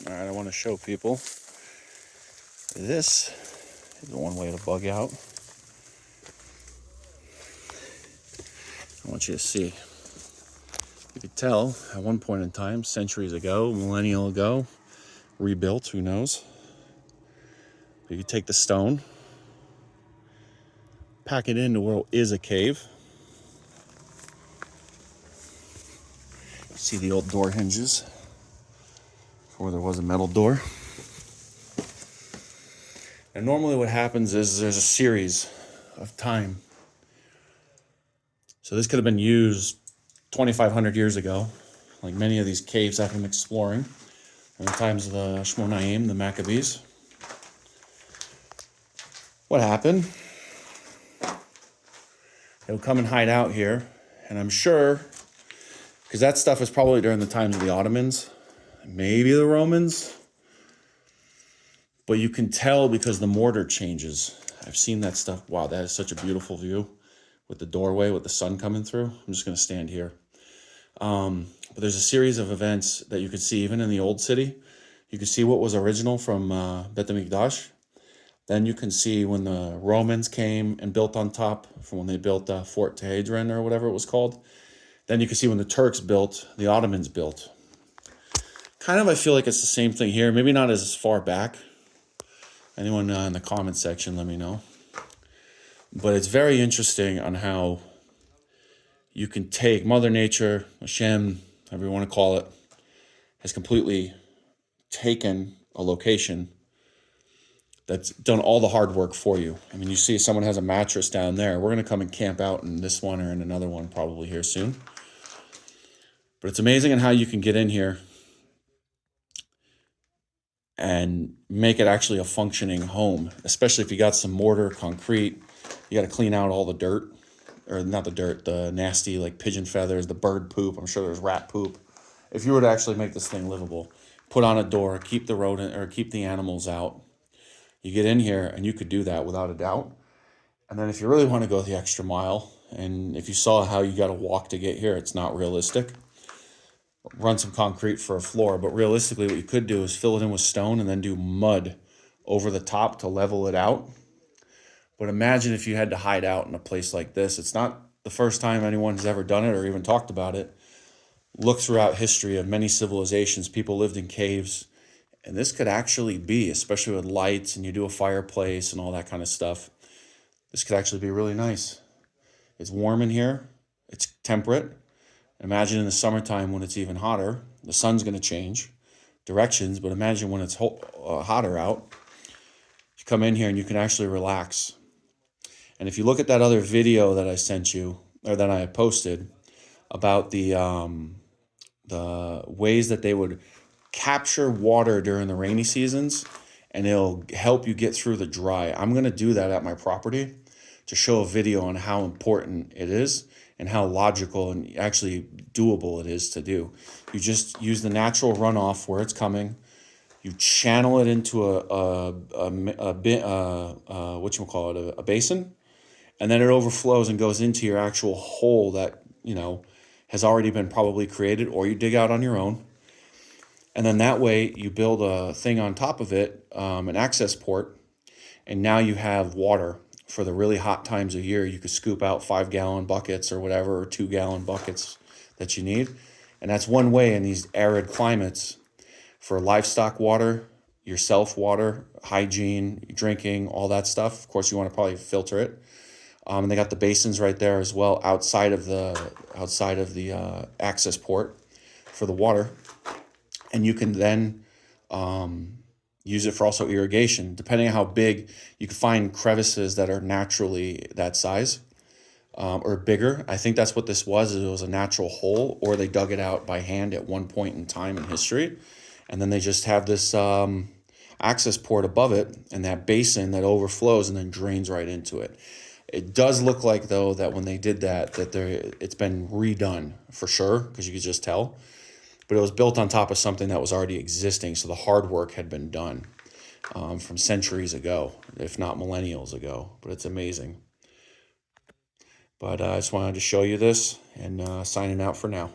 All right, I want to show people. This is one way to bug out. I want you to see. You could tell at one point in time, centuries ago, millennial ago, rebuilt, who knows. You could take the stone, pack it into where it is a cave. See the old door hinges where there was a metal door. And normally what happens is there's a series of time. So this could have been used 2,500 years ago, like many of these caves I've been exploring in the times of the Shmonaim, the Maccabees. What happened? They would come and hide out here, and I'm sure, because that stuff is probably during the times of the Ottomans, maybe the Romans, but you can tell because the mortar changes. I've seen that stuff. Wow, that is such a beautiful view with the doorway, with the sun coming through. I'm just going to stand here. But there's a series of events that you could see even in the old city. You can see what was original from Bet HaMikdash. Then you can see when the Romans came and built on top, from when they built Fort Tehran or whatever it was called. Then you can see when the Turks built, the Ottomans built. Kind of, I feel like it's the same thing here. Maybe not as far back. Anyone in the comment section, let me know. But it's very interesting on how you can take Mother Nature, Hashem, however you want to call it, has completely taken a location that's done all the hard work for you. I mean, you see someone has a mattress down there. We're going to come and camp out in this one or in another one probably here soon. But it's amazing on how you can get in here and make it actually a functioning home, especially if you got some mortar, concrete. You got to clean out all the dirt, or not the dirt, the nasty like pigeon feathers, the bird poop. I'm sure there's rat poop. If you were to actually make this thing livable, put on a door, keep the rodent or keep the animals out. You get in here and you could do that without a doubt. And then if you really want to go the extra mile, and if you saw how you got to walk to get here, it's not realistic. Run some concrete for a floor, but realistically what you could do is fill it in with stone and then do mud over the top to level it out. But imagine if you had to hide out in a place like this. It's not the first time anyone has ever done it or even talked about it. Look throughout history of many civilizations, people lived in caves. And this could actually be, especially with lights and you do a fireplace and all that kind of stuff, this could actually be really nice. It's warm in here. It's temperate. Imagine in the summertime when it's even hotter. The sun's going to change directions, but imagine when it's hotter out. You come in here and you can actually relax. And if you look at that other video that I sent you, or that I posted, about the ways that they would capture water during the rainy seasons, and it'll help you get through the dry. I'm going to do that at my property to show a video on how important it is and how logical and actually doable it is to do. You just use the natural runoff where it's coming. You channel it into a basin, and then it overflows and goes into your actual hole that, has already been probably created, or you dig out on your own. And then that way you build a thing on top of it, an access port, and now you have water for the really hot times of year. You could scoop out 5-gallon buckets or whatever, or 2-gallon buckets that you need. And that's one way in these arid climates for livestock water, yourself water, hygiene, drinking, all that stuff. Of course, you want to probably filter it. And they got the basins right there as well outside of the access port for the water. And you can then use it for also irrigation. Depending on how big, you can find crevices that are naturally that size or bigger. I think that's what this was. It was a natural hole, or they dug it out by hand at one point in time in history. And then they just have this access port above it and that basin that overflows and then drains right into it. It does look like, though, that when they did that it's been redone for sure, because you could just tell. But it was built on top of something that was already existing, so the hard work had been done from centuries ago, if not millennials ago. But it's amazing. But I just wanted to show you this, and signing out for now.